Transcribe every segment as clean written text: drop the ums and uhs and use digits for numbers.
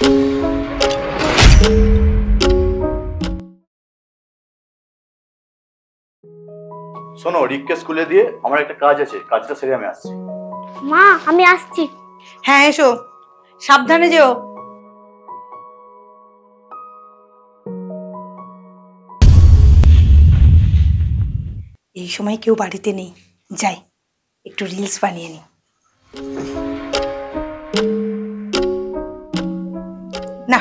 শোনো, রিককে স্কুলে দিয়ে আমার একটা কাজ আছে, কাজটা সেরে আমি আসছি। মা আমি আসছি। হ্যাঁ এসো, সাবধানে যেও। এই সময় কেউ বাড়িতে নেই, যাই একটু রিলস বানিয়ে নি। না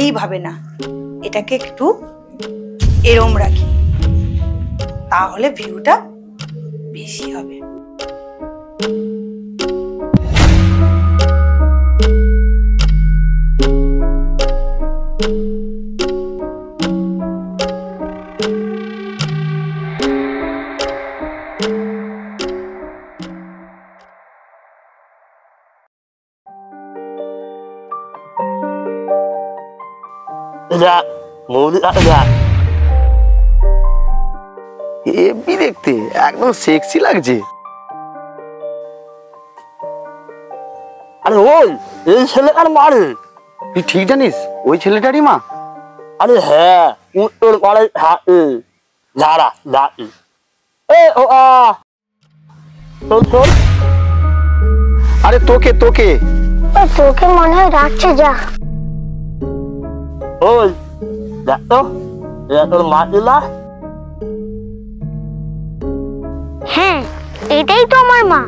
এইভাবে না, এটাকে একটু এরম রাখি, তাহলে ভিউটা বেশি হবে। দেখতে একদম সেক্সি লাগছে। আরে ওই এই ছেলেটার মারে, তুই ঠিক জানিস ওই ছেলেটারই মা? আরে হ্যাঁ, উত্তর পাড়ে থাকে যারা যাই। আরে তোকে তোকে তোকে মনে হয় রাখছে, যা। ওই দেখ তো, তোর মা দিলা? হ্যাঁ এটাই তো আমার মা।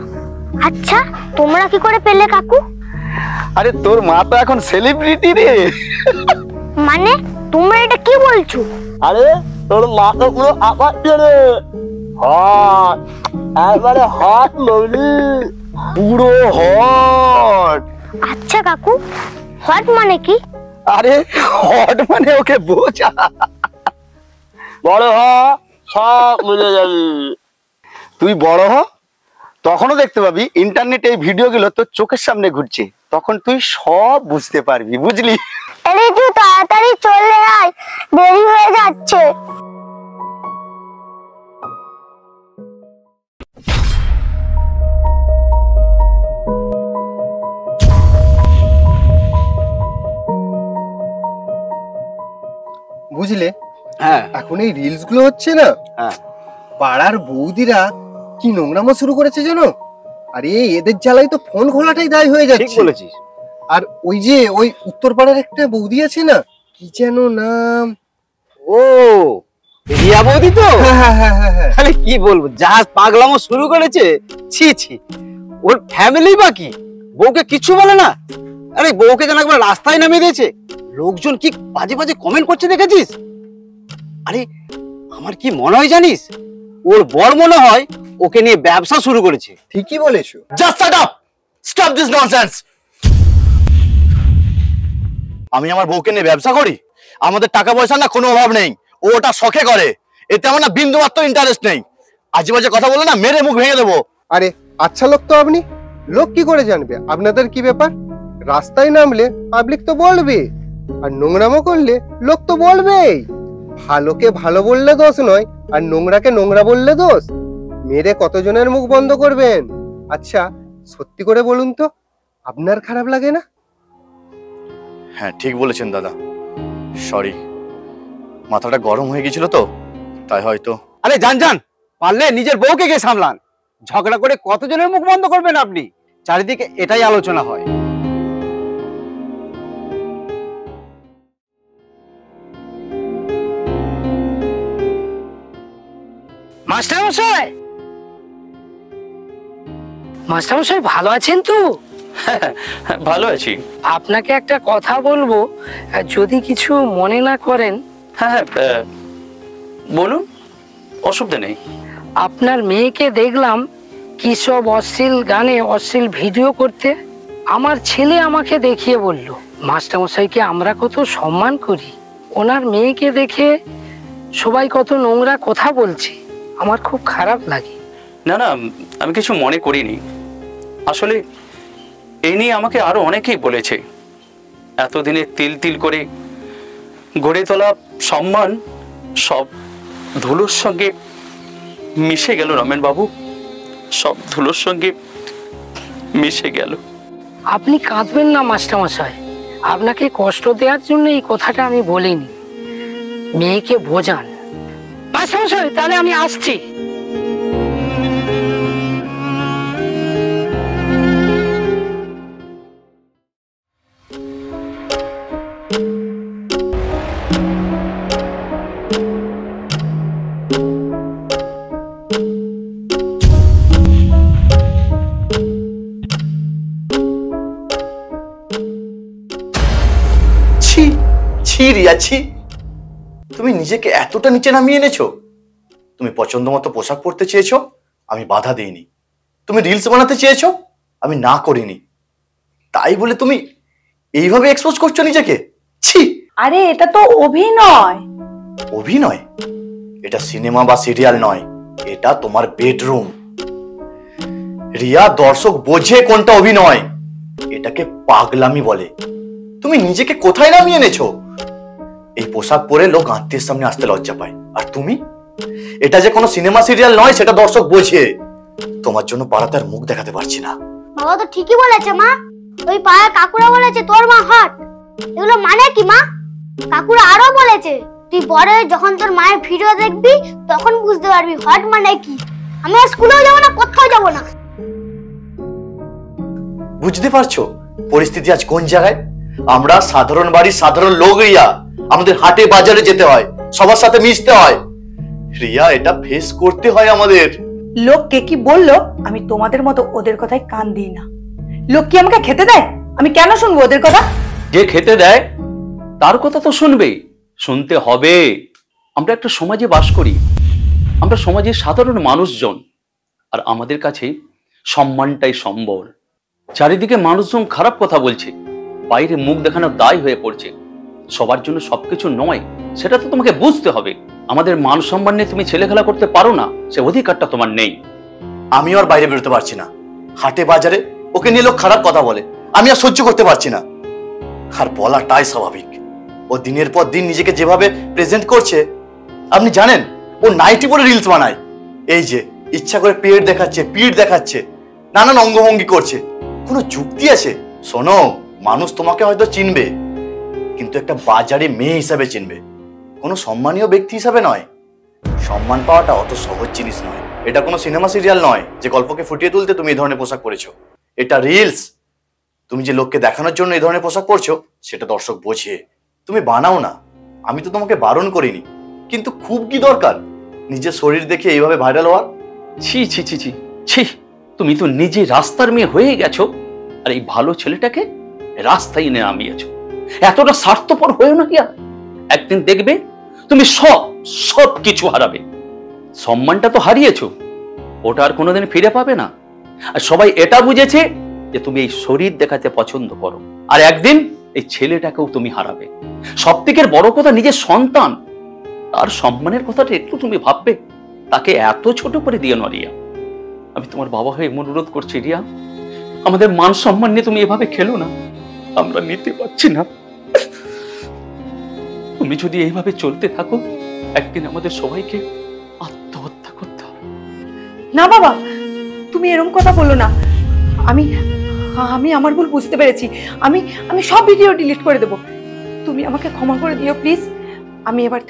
আচ্ছা তোমরা কি করে পেলে কাকু? আরে তোর মা তো এখন সেলিব্রিটি রে। মানে তোমরা এটা কি বলছো? আরে তোর মা তো পুরো আবার রে, হট একবারে হট লভলি, পুরো হট। আচ্ছা কাকু, হট মানে কি? আরে হট মানে ওকে বোঝা। বড় হ, সব মিলে যাবি। তুই বড় হ, তখনও দেখতে পাবি ইন্টারনেটে এই ভিডিওগুলো তোর চোখের সামনে ঘুরছে, তখন তুই সব বুঝতে পারবি, বুঝলি? আরে তুই তাড়াতাড়ি চলে আয়, দেরি হয়ে যাচ্ছে। বুঝলে? হ্যাঁ এখন এই রিলস গুলো হচ্ছে না, হ্যাঁ, পাড়ার বৌদিরা কি নোংরামো শুরু করেছে জানো? আরে এদের জ্বালাই তো ফোন খোলাটাই দায় হয়ে ঠিক যাচ্ছে। বলেছিস। আর ওই যে ওই উত্তর পাড়ার একটা বৌদি আছে না, কি যেন নাম? ও রিয়া বৌদি তো? হ্যাঁ হ্যাঁ হ্যাঁ হ্যাঁ। আরে কি বলবো, জাহাজ পাগলামো শুরু করেছে। ছি ছি, ওর ফ্যামিলি বাকি, বউকে কিছু বলে না। আরে বউকে যেন একবার রাস্তায় নামিয়ে দিয়েছে, লোকজন কি বাজে বাজে কমেন্ট করছে দেখেছিস? আরে আমার কি মনে হয় জানিস, ওর বর মনে হয় ওকে নিয়ে ব্যবসা শুরু করেছে। ঠিকই বলেছো। Just shut up, stop this nonsense. আমি আমার বউকে নিয়ে ব্যবসা করি? আমাদের টাকা পয়সা না কোনো অভাব নেই, ও ওটা শখে করে, এতে আমার না বিন্দু মাত্র ইন্টারেস্ট নেই। আজে বাজে কথা বলে না মেরে মুখ ভেঙে দেবো। আরে আচ্ছা লোক তো আপনি, লোক কি করে জানবে আপনাদের কি ব্যাপার? রাস্তায় নামলে পাবলিক তো বলবে, আর নোংরামো করলে লোক তো বলবেই। ভালোকে ভালো বললে দোষ নয়, আর নোংরাকে নোংরা বললে দোষ। মেরে কতজনের মুখ বন্ধ করবেন? আচ্ছা সত্যি করে বলুন তো, আপনার খারাপ লাগে না? হ্যাঁ ঠিক বলেছেন দাদা, সরি, মাথাটা গরম হয়ে গেছিল তো, তাই হয়তো। আরে জান জান, পারলে নিজের বউকে গিয়ে সামলান। ঝগড়া করে কতজনের মুখ বন্ধ করবেন আপনি? চারিদিকে এটাই আলোচনা হয়। মাস্টারমশাই, মাস্টারমশাই ভালো আছেন তো? ভালো আছি। আপনাকে একটা কথা বলবো, যদি কিছু মনে না করেন। হ্যাঁ হ্যাঁ বলুন, অসুবিধা নেই। আপনার মেয়েকে দেখলাম কি সব অশ্লীল গানে অশ্লীল ভিডিও করতে। আমার ছেলে আমাকে দেখিয়ে বলল, মাস্টারমশাইকে আমরা কত সম্মান করি, ওনার মেয়েকে দেখে সবাই কত নোংরা কথা বলছে। আমার খুব খারাপ লাগে। না না, আমি কিছু মনে করিনি। আসলে এই নিয়ে আমাকে আরো অনেকেই বলেছে। এতদিনে তিল তিল করে গড়ে তোলা সম্মান সব ধুলোর সঙ্গে মিশে গেল রমেন বাবু, সব ধুলোর সঙ্গে মিশে গেল। আপনি কাঁদবেন না মাস্টারমশাই, আপনাকে কষ্ট দেওয়ার জন্য এই কথাটা আমি বলিনি। মেয়েকে বোঝান। মাস্টারমশাই, তাহলে আমি আসছি। ছি ছি রিয়া, ছি। তুমি নিজেকে এতটা নিচে নামিয়ে এনেছো। তুমি পছন্দ মতো পোশাক পরতে চেয়েছো, আমি বাধা দিইনি। তুমি রিলস বানাতে চেয়েছো, আমি না করিনি। তাই বলে তুমি এইভাবে এক্সপোজ করছো নিজেকে? ছি। আরে এটা তো অভিনয়। অভিনয়? এটা সিনেমা বা সিরিয়াল নয়, এটা তোমার বেডরুম। রিয়া, দর্শক বোঝে কোনটা অভিনয়। এটাকে পাগলামি বলে। তুমি নিজেকে কোথায় নামিয়ে এনেছো? এই পোশাক পরে লোক আত্মীয়ের সামনে আসতে লজ্জা পায়, আর তুমি? এটা যে কোনো সিনেমা সিরিয়াল নয় সেটা দর্শক বোঝে। তোমার জন্য পাড়াতে আর মুখ দেখাতে পারছি না। বাবা তো ঠিকই বলেছে মা। ওই পাড়ার কাকুরা বলেছে তোর মা হট। এগুলো মানে কি মা? কাকুরা আরো বলেছে তুই পরে যখন তোর মায়ের ভিডিও দেখবি তখন বুঝতে পারবি হট মানে কি। আমি আর স্কুলেও যাবো না, কোথাও যাবো না। বুঝতে পারছো পরিস্থিতি আজ কোন জায়গায়? আমরা সাধারণ বাড়ির সাধারণ লোক রিয়া। আমাদের হাটে বাজারে যেতে হয়, সবার সাথে মিশতে হয়। রিয়া, এটা ফেস করতে হয় আমাদের। লোককে কি বললো আমি তোমাদের মতো ওদের কথায় কান দিই না। লোক কি আমাকে খেতে দেয়? আমি কেন শুনবো ওদের কথা? যে খেতে দেয় তার কথা তো শুনবেই, শুনতে হবে। আমরা একটা সমাজে বাস করি, আমরা সমাজের সাধারণ মানুষজন, আর আমাদের কাছে সম্মানটাই সম্বল। চারিদিকে মানুষজন খারাপ কথা বলছে, বাইরে মুখ দেখানোর দায় হয়ে পড়ছে। সবার জন্য সবকিছু নয়, সেটা তো তোমাকে বুঝতে হবে। আমাদের মান সম্মান নিয়ে তুমি ছেলে খেলা করতে পারো না, সে অধিকারটা তোমার নেই। আমি আর বাইরে বেরোতে পারছি না। হাটে বাজারে ওকে নিয়ে লোক খারাপ কথা বলে, আমি আর সহ্য করতে পারছি না। আর বলাটাই স্বাভাবিক। ও দিনের পর দিন নিজেকে যেভাবে প্রেজেন্ট করছে, আপনি জানেন ও নাইটি পরে রিলস বানায়। এই যে ইচ্ছা করে পেট দেখাচ্ছে, পিঠ দেখাচ্ছে, নানান অঙ্গভঙ্গি করছে। কোনো যুক্তি আছে? শোনো, মানুষ তোমাকে হয়তো চিনবে, কিন্তু একটা বাজারে মেয়ে হিসাবে চিনবে, কোনো সম্মানীয় ব্যক্তি হিসাবে নয়। সম্মান পাওয়াটা অত সহজ জিনিস নয়। এটা কোনো সিনেমা সিরিয়াল নয় যে গল্পকে ফুটিয়ে তুলতে তুমি এই ধরনের পোশাক পরেছো। এটা রিলস। তুমি যে লোককে দেখানোর জন্য এই ধরনের পোশাক পরছো সেটা দর্শক বোঝে। তুমি বানাও না, আমি তো তোমাকে বারণ করিনি, কিন্তু খুব কি দরকার নিজের শরীর দেখে এইভাবে ভাইরাল হওয়ার? ছি ছি ছি ছি ছি, তুমি তো নিজে রাস্তার মেয়ে হয়ে গেছো, আর এই ভালো ছেলেটাকে রাস্তায় এনে নামিয়েছো। এতটা স্বার্থপর হয়েও না কি? একদিন দেখবে তুমি সব কিছু হারাবে। সম্মানটা তো হারিয়েছো, ওটা আর কোনোদিন ফিরে পাবে না। আর সবাই এটা বুঝেছে যে তুমি এই শরীর দেখাতে পছন্দ করো, আর একদিন এই ছেলেটাকেও তুমি হারাবে। সব থেকে বড় কথা, নিজের সন্তান, তার সম্মানের কথাটা একটু তুমি ভাববে। তাকে এত ছোট করে দিয়ে না রিয়া। আমি তোমার বাবা হয়ে অনুরোধ করছি রিয়া, আমাদের মান সম্মান নিয়ে তুমি এভাবে খেলো না, আমরা নিতে পারছি না। তুমি যদি এইভাবে চলতে থাকো, একদিন আমাদের সবাইকে আত্মহত্যা করতে হবে। না বাবা, তুমি এরকম কথা বলো না। আমি আমি আমার ভুল বুঝতে পেরেছি। আমি আমি সব ভিডিও ডিলিট করে দেব। তুমি আমাকে ক্ষমা করে দিও প্লিজ। আমি এবার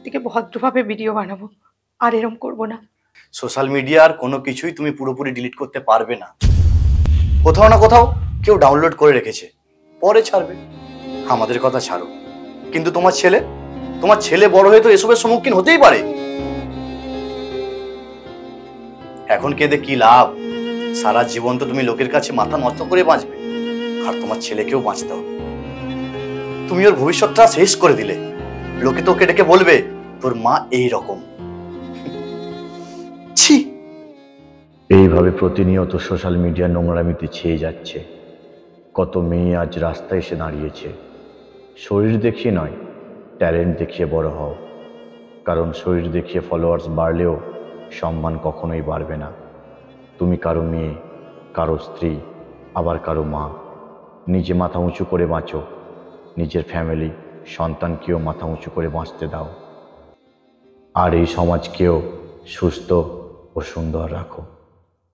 থেকে ভদ্রভাবে ভিডিও বানাবো, আর এরকম করব না। সোশ্যাল মিডিয়ার কোনো কিছুই তুমি পুরোপুরি ডিলিট করতে পারবে না। কোথাও না কোথাও কেউ ডাউনলোড করে রেখেছে, পরে ছাড়বে। আমাদের কথা ছাড়ো, কিন্তু তোমার ছেলে বড় হয়ে তো এসবের সম্মুখীন হতেই পারে। এখন কেঁদে কি লাভ? সারা জীবন তো তুমি লোকের কাছে মাথা নষ্ট করে বাঁচবে, আর তোমার ছেলেকেও বাঁচতে হবে। তুমি ওর ভবিষ্যৎটা শেষ করে দিলে। লোকে তোকে ডেকে বলবে তোর মা এই রকম। ছি। এইভাবে প্রতিনিয়ত সোশ্যাল মিডিয়া নোংরামিতে ছেয়ে যাচ্ছে। কত মেয়ে আজ রাস্তায় এসে দাঁড়িয়েছে। শরীর দেখিয়ে নয়, ট্যালেন্ট দেখিয়ে বড় হও। কারণ শরীর দেখিয়ে ফলোয়ার্স বাড়লেও সম্মান কখনোই বাড়বে না। তুমি কারো মেয়ে, কারো স্ত্রী, আবার কারো মা। নিজে মাথা উঁচু করে বাঁচো, নিজের ফ্যামিলি, সন্তানকেও মাথা উঁচু করে বাঁচতে দাও, আর এই সমাজকেও সুস্থ ও সুন্দর রাখো।